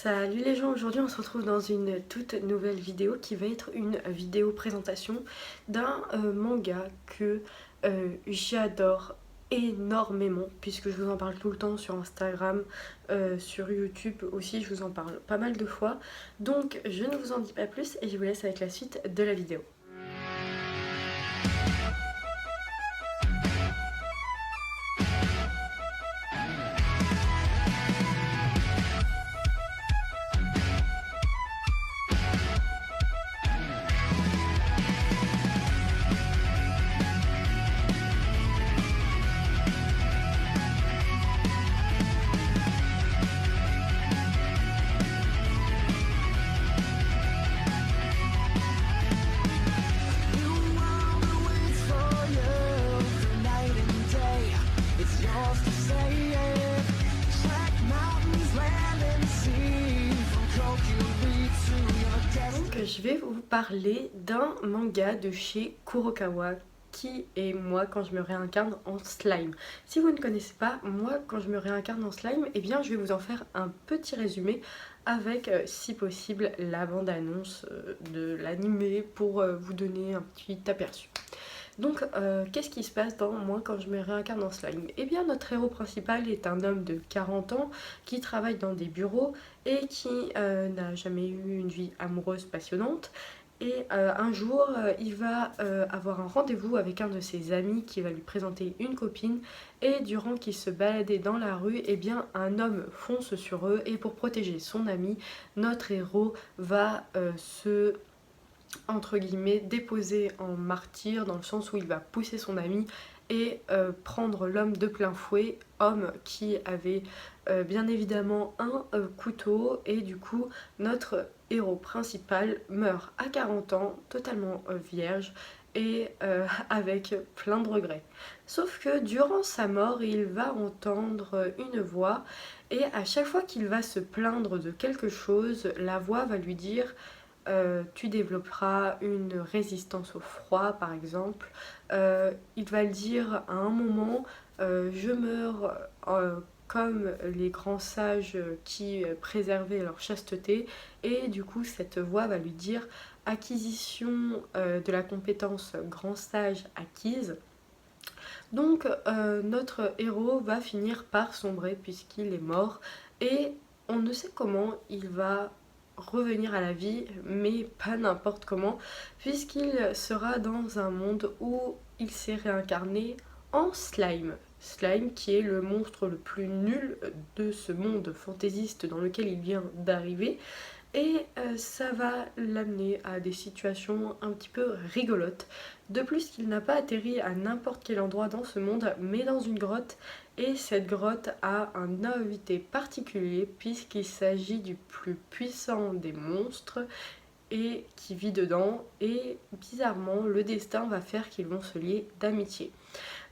Salut les gens, aujourd'hui on se retrouve dans une toute nouvelle vidéo qui va être une vidéo présentation d'un manga que j'adore énormément puisque je vous en parle tout le temps sur Instagram, sur YouTube aussi, je vous en parle pas mal de fois. Donc je ne vous en dis pas plus et je vous laisse avec la suite de la vidéo. Je vais vous parler d'un manga de chez Kurokawa qui est moi quand je me réincarne en slime. Si vous ne connaissez pas, moi quand je me réincarne en slime, eh bien je vais vous en faire un petit résumé avec si possible la bande-annonce de l'animé pour vous donner un petit aperçu. Donc, qu'est-ce qui se passe dans moi quand je me réincarne en slime? Eh bien, notre héros principal est un homme de 40 ans qui travaille dans des bureaux et qui n'a jamais eu une vie amoureuse passionnante. Et un jour, il va avoir un rendez-vous avec un de ses amis qui va lui présenter une copine. Et durant qu'ils se baladaient dans la rue, eh bien, un homme fonce sur eux. Et pour protéger son ami, notre héros va se entre guillemets déposé en martyr dans le sens où il va pousser son ami et prendre l'homme de plein fouet, homme qui avait bien évidemment un couteau, et du coup notre héros principal meurt à 40 ans, totalement vierge et avec plein de regrets. Sauf que durant sa mort, il va entendre une voix et à chaque fois qu'il va se plaindre de quelque chose, la voix va lui dire tu développeras une résistance au froid par exemple. Il va le dire à un moment, je meurs comme les grands sages qui préservaient leur chasteté, et du coup cette voix va lui dire acquisition de la compétence grand sage acquise. Donc notre héros va finir par sombrer puisqu'il est mort et on ne sait comment il va revenir à la vie, mais pas n'importe comment, puisqu'il sera dans un monde où il s'est réincarné en slime. Slime qui est le monstre le plus nul de ce monde fantaisiste dans lequel il vient d'arriver. Et ça va l'amener à des situations un petit peu rigolotes. De plus qu'il n'a pas atterri à n'importe quel endroit dans ce monde, mais dans une grotte. Et cette grotte a un invité particulier puisqu'il s'agit du plus puissant des monstres et qui vit dedans. Et bizarrement, le destin va faire qu'ils vont se lier d'amitié.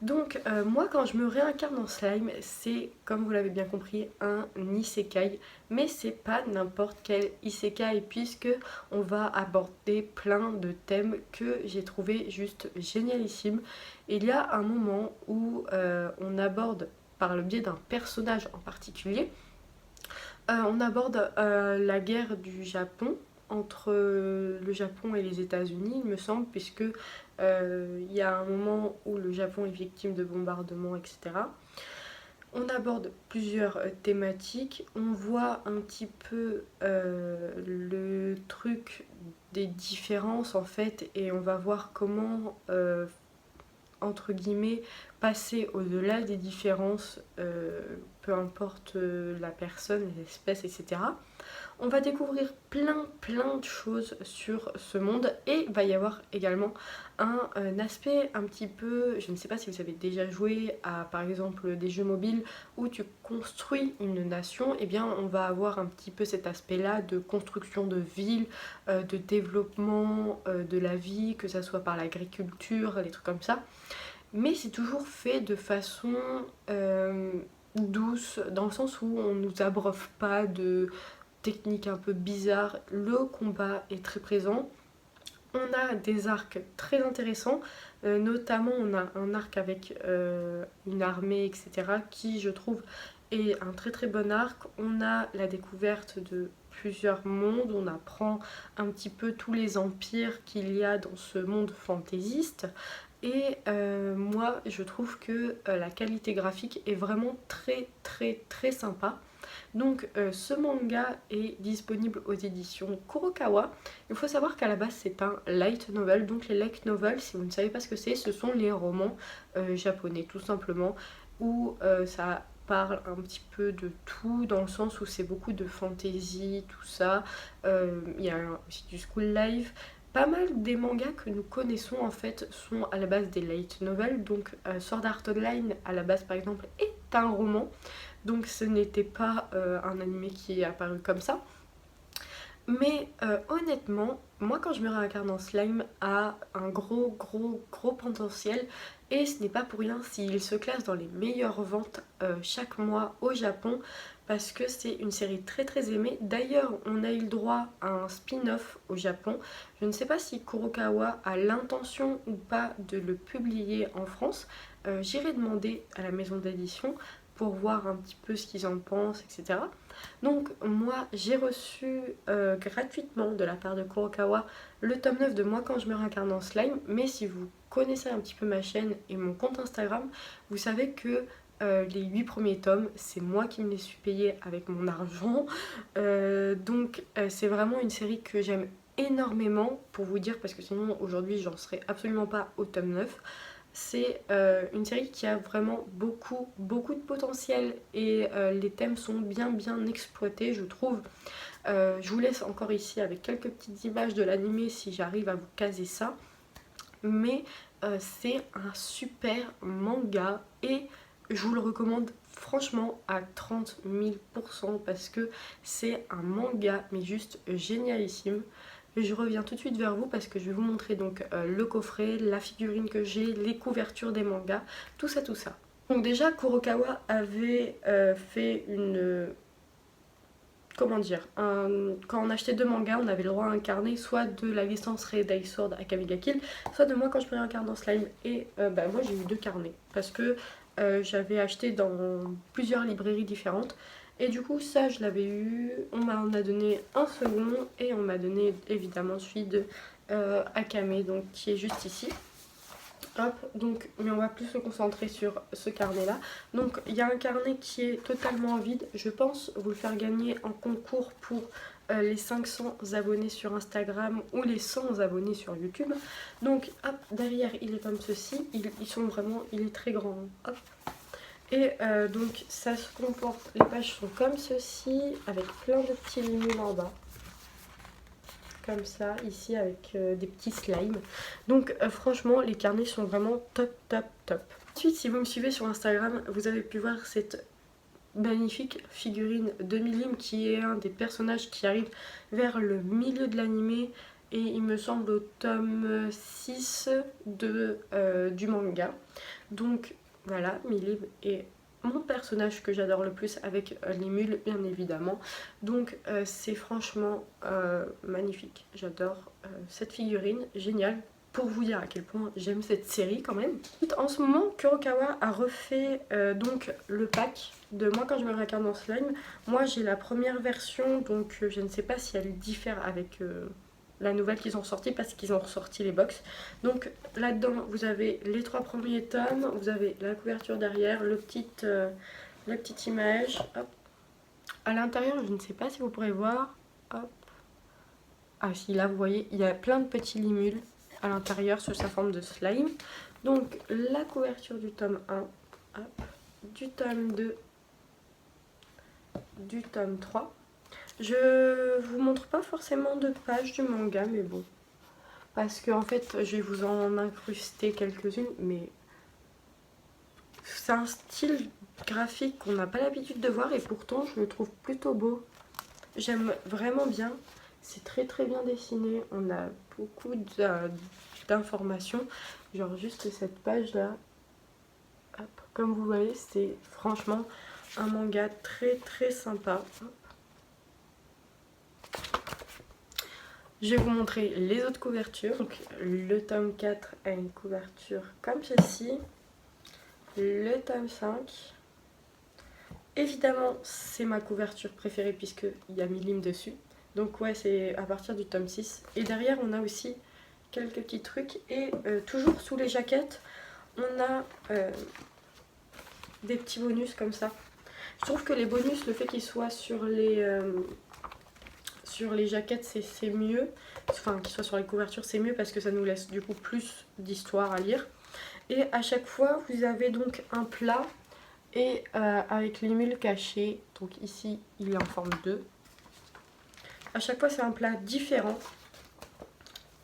Donc moi quand je me réincarne en slime, c'est comme vous l'avez bien compris un isekai, mais c'est pas n'importe quel isekai puisque on va aborder plein de thèmes que j'ai trouvé juste génialissimes. Il y a un moment où on aborde par le biais d'un personnage en particulier, on aborde la guerre du Japon entre le Japon et les États-Unis, il me semble, puisque il y a un moment où le Japon est victime de bombardements, etc. On aborde plusieurs thématiques, on voit un petit peu le truc des différences en fait, et on va voir comment entre guillemets, passer au-delà des différences, peu importe la personne, l'espèce, etc. On va découvrir plein de choses sur ce monde, et il va y avoir également un aspect un petit peu, je ne sais pas si vous avez déjà joué à par exemple des jeux mobiles où tu construis une nation, et bien on va avoir un petit peu cet aspect là de construction de villes, de développement de la vie, que ça soit par l'agriculture, des trucs comme ça, mais c'est toujours fait de façon douce, dans le sens où on nous abreuve pas de techniques un peu bizarres. Le combat est très présent. On a des arcs très intéressants, notamment on a un arc avec une armée, etc., qui je trouve et un très très bon arc. On a la découverte de plusieurs mondes, on apprend un petit peu tous les empires qu'il y a dans ce monde fantaisiste. Et moi je trouve que la qualité graphique est vraiment très très très sympa. Donc ce manga est disponible aux éditions Kurokawa. Il faut savoir qu'à la base c'est un light novel. Donc les light novels, si vous ne savez pas ce que c'est, ce sont les romans japonais tout simplement, où ça parle un petit peu de tout, dans le sens où c'est beaucoup de fantasy, tout ça. Il y a aussi du school life. Pas mal des mangas que nous connaissons en fait sont à la base des light novels. Donc Sword Art Online à la base par exemple est un roman. Donc ce n'était pas un animé qui est apparu comme ça. Mais honnêtement, moi quand je me réincarne en slime a un gros potentiel. Et ce n'est pas pour rien s'il se classe dans les meilleures ventes chaque mois au Japon. Parce que c'est une série très très aimée. D'ailleurs on a eu le droit à un spin-off au Japon. Je ne sais pas si Kurokawa a l'intention ou pas de le publier en France. J'irai demander à la maison d'édition pour voir un petit peu ce qu'ils en pensent, etc. Donc moi j'ai reçu gratuitement de la part de Kurokawa le tome 9 de Moi quand je me réincarne en slime. Mais si vous connaissez un petit peu ma chaîne et mon compte Instagram, vous savez que les 8 premiers tomes, c'est moi qui me les suis payés avec mon argent. Donc c'est vraiment une série que j'aime énormément, pour vous dire, parce que sinon aujourd'hui j'en serais absolument pas au tome 9. C'est une série qui a vraiment beaucoup de potentiel et les thèmes sont bien exploités, je trouve. Je vous laisse encore ici avec quelques petites images de l'animé si j'arrive à vous caser ça. Mais c'est un super manga et je vous le recommande franchement à 30 000 % parce que c'est un manga mais juste génialissime. Et je reviens tout de suite vers vous parce que je vais vous montrer donc le coffret, la figurine que j'ai, les couvertures des mangas, tout ça tout ça. Donc déjà Kurokawa avait fait une... comment dire, quand on achetait 2 mangas, on avait le droit à un carnet, soit de la licence Red Sword Akame ga Kill, soit de Moi quand je me réincarne en slime. Et moi j'ai eu 2 carnets parce que j'avais acheté dans plusieurs librairies différentes. Et du coup ça je l'avais eu, on m'en a donné un second et on m'a donné évidemment celui de Akame, donc qui est juste ici. Hop, donc, mais on va plus se concentrer sur ce carnet là. Donc il y a un carnet qui est totalement vide. Je pense vous le faire gagner en concours pour les 500 abonnés sur Instagram ou les 100 abonnés sur YouTube. Donc hop, derrière il est comme ceci. Ils sont vraiment, il est très grand. Hop. Et donc ça se comporte, les pages sont comme ceci, avec plein de petits limules en bas. Comme ça, ici avec des petits slimes. Donc franchement, les carnets sont vraiment top. Ensuite, si vous me suivez sur Instagram, vous avez pu voir cette magnifique figurine de Milim qui est un des personnages qui arrive vers le milieu de l'animé. Et il me semble au tome 6 du manga. Donc voilà, Milim est mon personnage que j'adore le plus avec les mules bien évidemment. Donc c'est franchement magnifique. J'adore cette figurine, géniale. Pour vous dire à quel point j'aime cette série quand même. En ce moment, Kurokawa a refait donc le pack de Moi quand je me réincarne en slime. Moi j'ai la première version, donc je ne sais pas si elle diffère avec la nouvelle qu'ils ont sortie parce qu'ils ont ressorti les box. Donc là-dedans vous avez les 3 premiers tomes, vous avez la couverture derrière, la petite image. Hop. À l'intérieur, je ne sais pas si vous pourrez voir. Hop. Ah si, là vous voyez, il y a plein de petits limules à l'intérieur sous sa forme de slime. Donc la couverture du tome 1, hop, du tome 2, du tome 3. Je vous montre pas forcément de pages du manga, mais bon. Parce que en fait, je vais vous en incruster quelques-unes, mais c'est un style graphique qu'on n'a pas l'habitude de voir et pourtant je le trouve plutôt beau. J'aime vraiment bien. C'est très bien dessiné. On a beaucoup d'informations. Genre juste cette page là. Hop. Comme vous voyez, c'est franchement un manga très sympa. Je vais vous montrer les autres couvertures. Donc, le tome 4 a une couverture comme ceci. Le tome 5. Évidemment, c'est ma couverture préférée puisqu'il y a Milim dessus. Donc ouais, c'est à partir du tome 6. Et derrière, on a aussi quelques petits trucs. Et toujours sous les jaquettes, on a des petits bonus comme ça. Je trouve que les bonus, le fait qu'ils soient sur les jaquettes, c'est mieux. Enfin, qu'ils soient sur les couvertures, c'est mieux parce que ça nous laisse du coup plus d'histoire à lire. Et à chaque fois, vous avez donc un plat et avec les mules cachées. Donc ici, il est en forme de. À chaque fois, c'est un plat différent.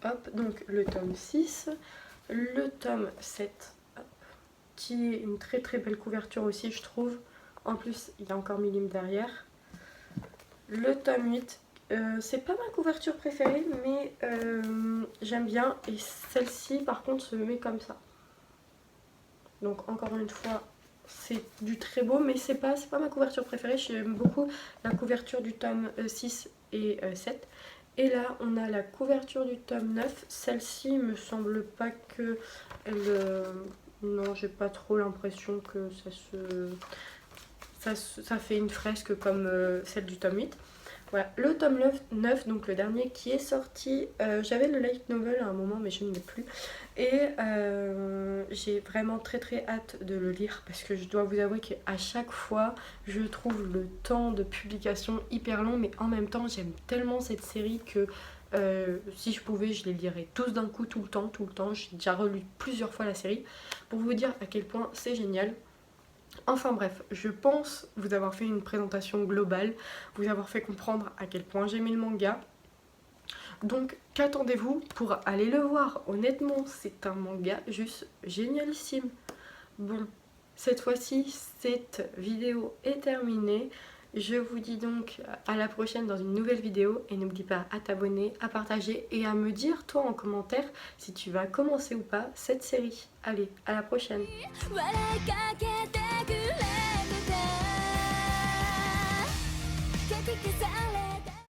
Hop, donc le tome 6, le tome 7, hop, qui est une très très belle couverture aussi, je trouve. En plus, il y a encore Milim derrière. Le tome 8, c'est pas ma couverture préférée, mais j'aime bien. Et celle-ci, par contre, se met comme ça. Donc encore une fois, c'est du très beau, mais c'est pas ma couverture préférée. J'aime beaucoup la couverture du tome 6 et 7. Et là, on a la couverture du tome 9. Celle-ci, me semble pas que elle... non, j'ai pas trop l'impression que ça fait une fresque comme celle du tome 8. Voilà, le tome 9, donc le dernier qui est sorti, j'avais le light novel à un moment mais je ne l'ai plus. Et j'ai vraiment très très hâte de le lire parce que je dois vous avouer qu'à chaque fois je trouve le temps de publication hyper long, mais en même temps j'aime tellement cette série que si je pouvais je les lirais tous d'un coup tout le temps. J'ai déjà relu plusieurs fois la série pour vous dire à quel point c'est génial. Enfin bref, je pense vous avoir fait une présentation globale, vous avoir fait comprendre à quel point j'aimais le manga. Donc qu'attendez-vous pour aller le voir? Honnêtement, c'est un manga juste génialissime. Bon, cette fois-ci, cette vidéo est terminée. Je vous dis donc à la prochaine dans une nouvelle vidéo et n'oublie pas à t'abonner, à partager et à me dire toi en commentaire si tu vas commencer ou pas cette série. Allez, à la prochaine.